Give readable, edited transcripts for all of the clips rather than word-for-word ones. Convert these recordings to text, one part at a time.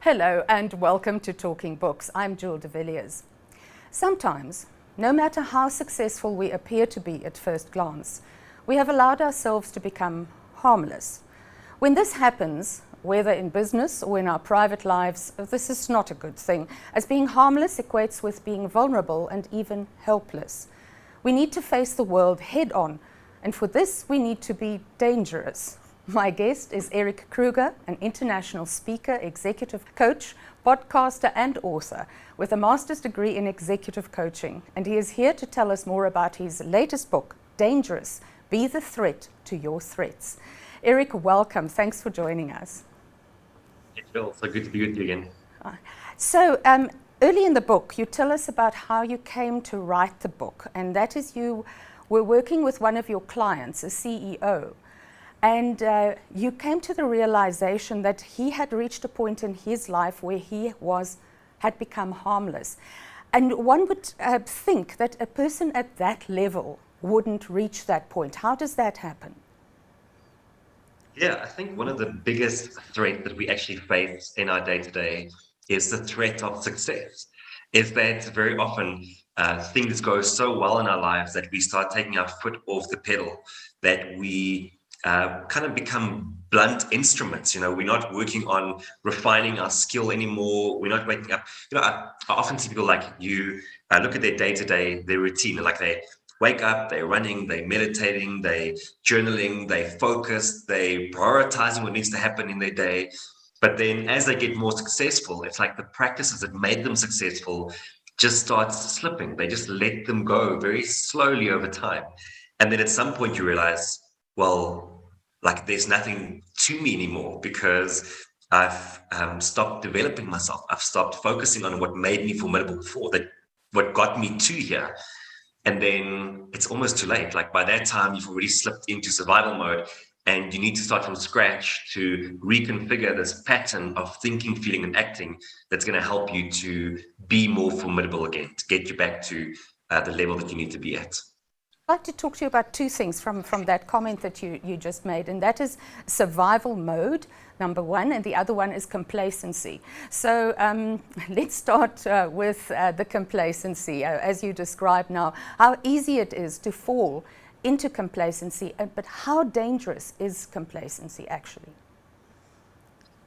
Hello and welcome to Talking Books. I'm Villiers. Sometimes, no matter how successful we appear to be at first glance, we have allowed ourselves to become harmless. When this happens, whether in business or in our private lives, this is not a good thing, as being harmless equates with being vulnerable and even helpless. We need to face the world head on, and for this we need to be dangerous. My guest is Erik Kruger, an international speaker, executive coach, podcaster and author with a master's degree in executive coaching. And he is here to tell us more about his latest book, Dangerous, Be the Threat to Your Threats. Erik, welcome. Thanks for joining us. It's Phil. So good to be with you again. So early in the book, you tell us about how you came to write the book. And that is you were working with one of your clients, a CEO. And you came to the realization that he had reached a point in his life where he had become harmless. And one would think that a person at that level wouldn't reach that point. How does that happen? Yeah, I think one of the biggest threats that we actually face in our day-to-day is the threat of success. Is that very often things go so well in our lives that we start taking our foot off the pedal, that we kind of become blunt instruments. We're not working on refining our skill anymore. We're not waking up. I often see people like you look at their day-to-day, their routine, like they wake up, they're running, they're meditating, they're journaling, they focus, they prioritizing what needs to happen in their day. But then as they get more successful, it's like the practices that made them successful just starts slipping. They just let them go very slowly over time. And then at some point you realize, well, like there's nothing to me anymore because I've stopped developing myself. I've stopped focusing on what made me formidable before, that what got me to here. And then it's almost too late. Like by that time, you've already slipped into survival mode and you need to start from scratch to reconfigure this pattern of thinking, feeling, and acting that's going to help you to be more formidable again, to get you back to the level that you need to be at. I'd like to talk to you about two things from that comment that you just made, and that is survival mode, number one, and the other one is complacency. So let's start with the complacency, as you describe now, how easy it is to fall into complacency, but how dangerous is complacency actually?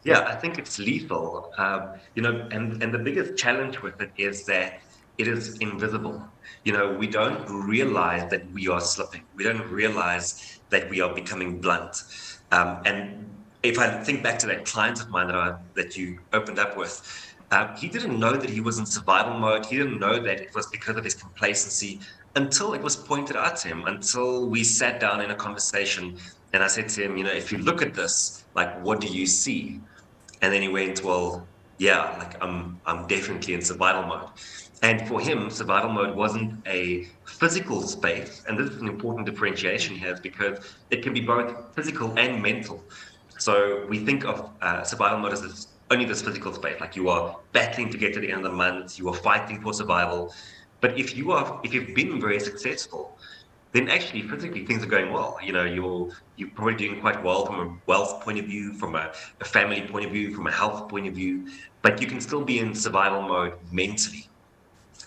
Yeah, I think it's lethal, and the biggest challenge with it is that it is invisible. We don't realize that we are slipping. We don't realize that we are becoming blunt. And if I think back to that client of mine that you opened up with, he didn't know that he was in survival mode. He didn't know that it was because of his complacency until it was pointed out to him, until we sat down in a conversation and I said to him, if you look at this, like, what do you see? And then he went, well, yeah, like I'm definitely in survival mode. And for him, survival mode wasn't a physical space. And this is an important differentiation here because it can be both physical and mental. So we think of survival mode as only this physical space, like you are battling to get to the end of the month, you are fighting for survival. But if you've been very successful, then actually physically things are going well. You're probably doing quite well from a wealth point of view, from a family point of view, from a health point of view, but you can still be in survival mode mentally.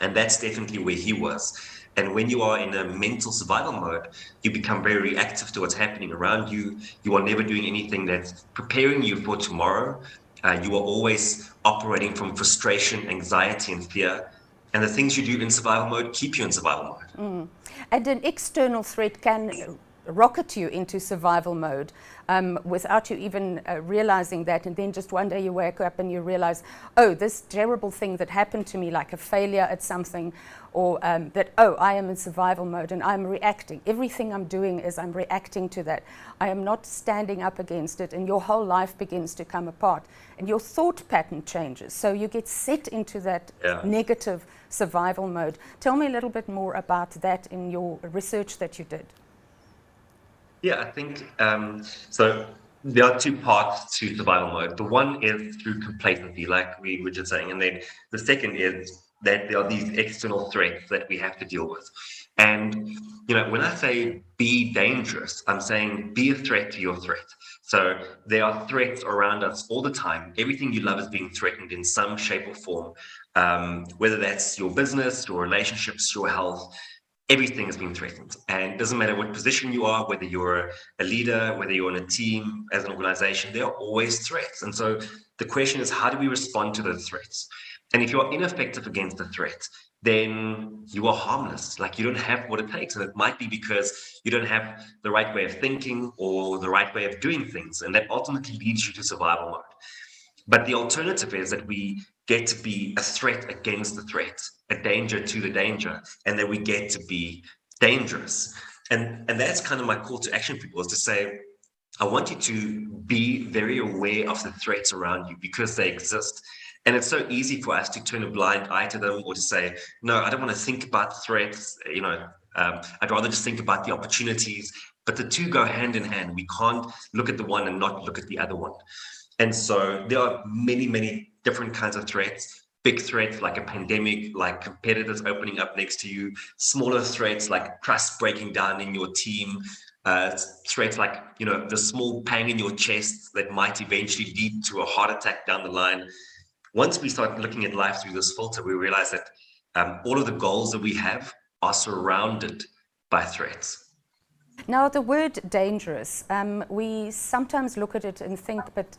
And that's definitely where he was. And when you are in a mental survival mode, you become very reactive to what's happening around you. You are never doing anything that's preparing you for tomorrow. You are always operating from frustration, anxiety, and fear. And the things you do in survival mode keep you in survival mode. And an external threat can rocket you into survival mode without you even realizing that. And then just one day you wake up and you realize, oh, this terrible thing that happened to me, like a failure at something, or I am in survival mode and I'm reacting. Everything I'm doing is I'm reacting to that. I am not standing up against it, and your whole life begins to come apart. And your thought pattern changes. So you get set into that negative survival mode. Tell me a little bit more about that in your research that you did. Yeah, I think so. There are two parts to survival mode. The one is through complacency, like we were just saying, and then the second is that there are these external threats that we have to deal with. And when I say be dangerous, I'm saying be a threat to your threat. So there are threats around us all the time. Everything you love is being threatened in some shape or form, whether that's your business, your relationships, your health. Everything is being threatened, and it doesn't matter what position you are, whether you're a leader, whether you're on a team, as an organization, there are always threats. And so the question is, how do we respond to those threats? And if you're ineffective against the threat, then you are harmless. Like, you don't have what it takes. And it might be because you don't have the right way of thinking or the right way of doing things. And that ultimately leads you to survival mode. But the alternative is that we get to be a threat against the threat, a danger to the danger, and that we get to be dangerous. And that's kind of my call to action, people, is to say, I want you to be very aware of the threats around you because they exist. And it's so easy for us to turn a blind eye to them, or to say, no, I don't want to think about threats. I'd rather just think about the opportunities. But the two go hand in hand. We can't look at the one and not look at the other one. And so there are many, many different kinds of threats. Big threats like a pandemic, like competitors opening up next to you. Smaller threats like trust breaking down in your team. Threats like, the small pang in your chest that might eventually lead to a heart attack down the line. Once we start looking at life through this filter, we realize that all of the goals that we have are surrounded by threats. Now, the word dangerous, we sometimes look at it and think, but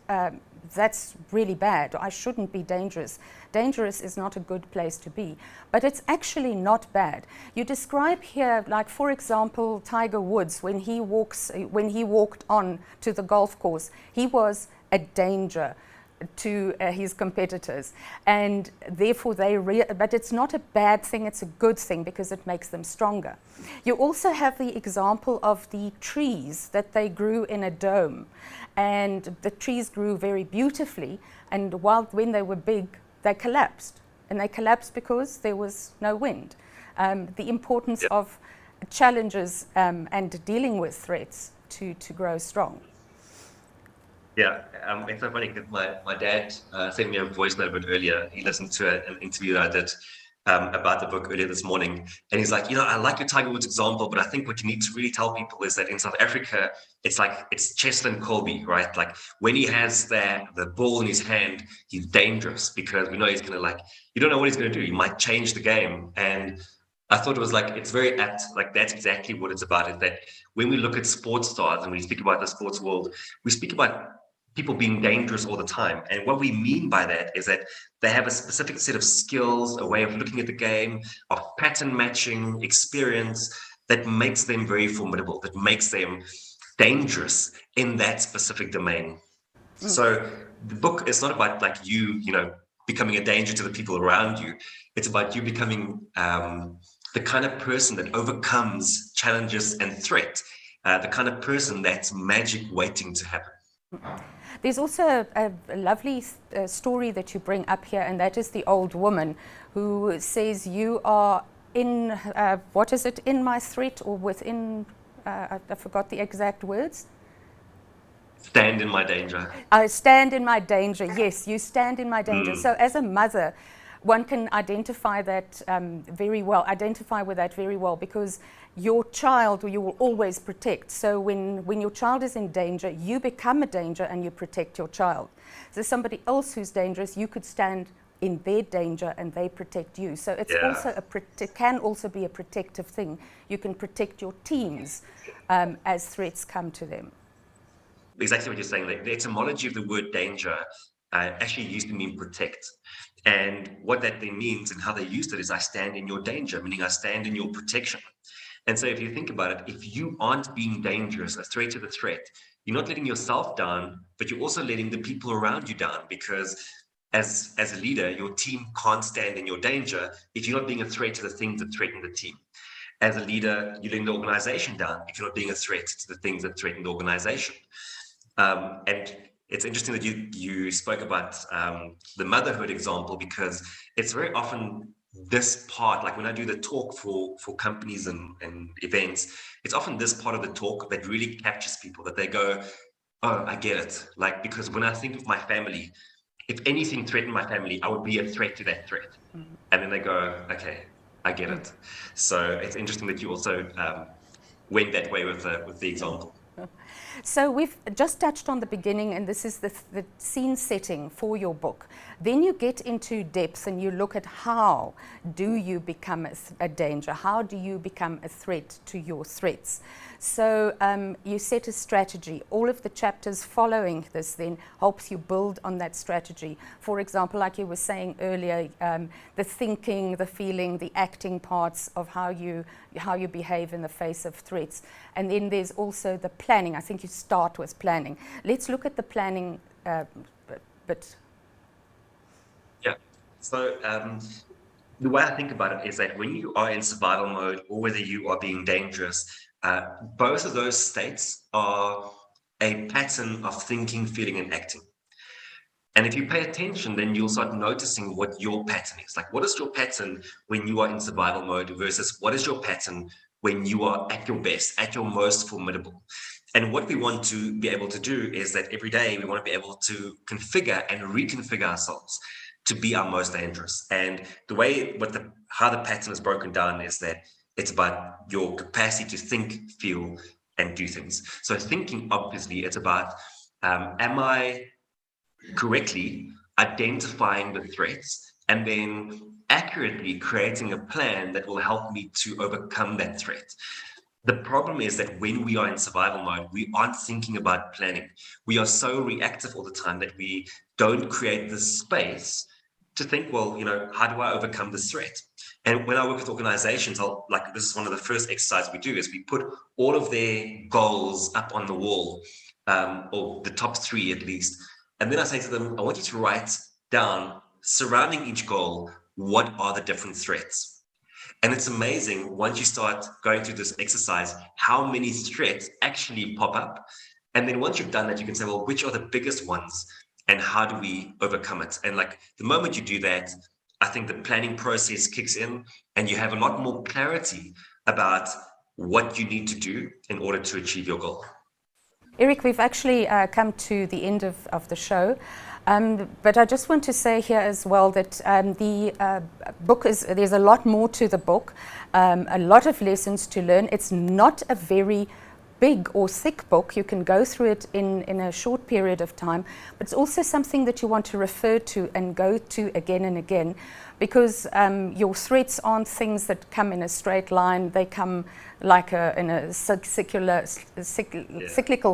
that's really bad. I shouldn't be dangerous. Dangerous is not a good place to be, but it's actually not bad. You describe here, like, for example, Tiger Woods, when he walked on to the golf course, he was a danger to his competitors, and therefore but it's not a bad thing, it's a good thing because it makes them stronger. You also have the example of the trees that they grew in a dome, and the trees grew very beautifully, and when they were big, they collapsed, and they collapsed because there was no wind. The importance of challenges and dealing with threats to grow strong. Yeah, it's so funny because my dad sent me a voice note a bit earlier. He listened to an interview that I did about the book earlier this morning. And he's like, I like your Tiger Woods example, but I think what you need to really tell people is that in South Africa, it's Cheslin Colby, right? Like, when he has the ball in his hand, he's dangerous because we know he's going to, you don't know what he's going to do. He might change the game. And I thought it was it's very apt. Like, that's exactly what it's about, is that when we look at sports stars and we speak about the sports world, we speak about people being dangerous all the time. And what we mean by that is that they have a specific set of skills, a way of looking at the game, of pattern matching, experience that makes them very formidable, that makes them dangerous in that specific domain. So the book is not about you becoming a danger to the people around you. It's about you becoming the kind of person that overcomes challenges and threat, the kind of person that's magic waiting to happen. There's also a lovely story that you bring up here, and that is the old woman who says, you are in, in my threat, or within, I forgot the exact words. Stand in my danger. I stand in my danger. Yes, you stand in my danger. So as a mother, one can identify that identify with that very well, because your child you will always protect. So when your child is in danger, you become a danger and you protect your child. So somebody else who's dangerous, you could stand in their danger and they protect you. So it's it can also be a protective thing. You can protect your teams as threats come to them. Exactly what you're saying. The etymology of the word danger actually used to mean protect. And what that then means and how they used it is, I stand in your danger, meaning I stand in your protection. And so if you think about it, if you aren't being dangerous, a threat to the threat, you're not letting yourself down, but you're also letting the people around you down, because as a leader, your team can't stand in your danger if you're not being a threat to the things that threaten the team. As a leader, you're letting the organization down if you're not being a threat to the things that threaten the organization. And it's interesting that you spoke about the motherhood example, because it's very often this part, like when I do the talk for companies and events, it's often this part of the talk that really captures people, that they go, oh, I get it. Like, because when I think of my family, if anything threatened my family, I would be a threat to that threat. Mm-hmm. And then they go, okay, I get it. So it's interesting that you also went that way with the example. So we've just touched on the beginning, and this is the scene setting for your book. Then you get into depth and you look at how do you become a danger? How do you become a threat to your threats? So you set a strategy. All of the chapters following this then helps you build on that strategy. For example, like you were saying earlier, the thinking, the feeling, the acting parts of how you behave in the face of threats. And then there's also the planning. I think you start with planning. Let's look at the planning bit. Yeah. So the way I think about it is that when you are in survival mode or whether you are being dangerous, both of those states are a pattern of thinking, feeling, and acting. And if you pay attention, then you'll start noticing what your pattern is. Like, what is your pattern when you are in survival mode versus what is your pattern when you are at your best, at your most formidable? And what we want to be able to do is that every day we want to be able to configure and reconfigure ourselves to be our most dangerous. And the way how the pattern is broken down is that it's about your capacity to think, feel, and do things. So thinking, obviously, it's about am I correctly identifying the threats and then accurately creating a plan that will help me to overcome that threat. The problem is that when we are in survival mode, we aren't thinking about planning. We are so reactive all the time that we don't create the space to think, well, how do I overcome this threat? And when I work with organizations, this is one of the first exercises we do is we put all of their goals up on the wall, or the top 3 at least. And then I say to them, I want you to write down, surrounding each goal, what are the different threats? And it's amazing once you start going through this exercise, how many threats actually pop up. And then once you've done that, you can say, well, which are the biggest ones and how do we overcome it? And like the moment you do that, I think the planning process kicks in and you have a lot more clarity about what you need to do in order to achieve your goal. Erik, we've actually come to the end of the show, but I just want to say here as well that the book there's a lot more to the book, a lot of lessons to learn. It's not a very big or thick book. You can go through it in a short period of time, but it's also something that you want to refer to and go to again and again, because your threats aren't things that come in a straight line. They come like in a cyclical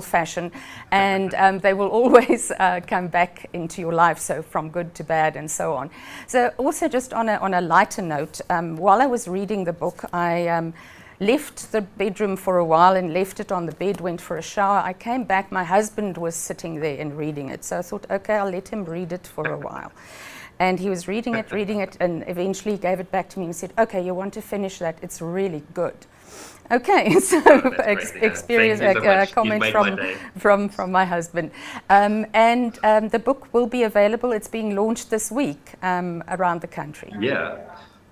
fashion, and they will always come back into your life, so from good to bad and so on. So also just on a lighter note, while I was reading the book, I left the bedroom for a while and left it on the bed, went for a shower. I came back, my husband was sitting there and reading it. So I thought, okay, I'll let him read it for a while. And he was reading it, and eventually gave it back to me and said, okay, you want to finish that? It's really good. Okay, so experience, comment from my husband. And the book will be available. It's being launched this week around the country. Yeah.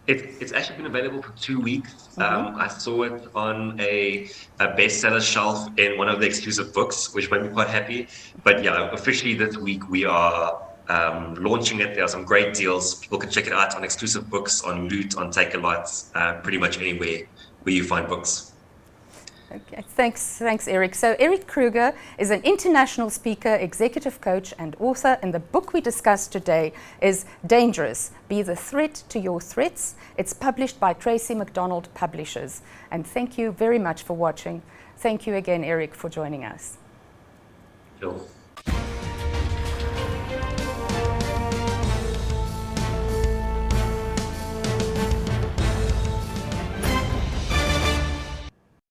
It's actually been available for 2 weeks. I saw it on a bestseller shelf in one of the exclusive books, which made me quite happy. But yeah, officially this week we are launching it. There are some great deals. People can check it out on exclusive books, on Loot, on Take a Lot, pretty much anywhere where you find books. Okay, thanks, Erik. So Erik Kruger is an international speaker, executive coach, and author, and the book we discussed today is Dangerous: Be the Threat to Your Threats. It's published by Tracy McDonald Publishers. And thank you very much for watching. Thank you again, Erik, for joining us. Sure.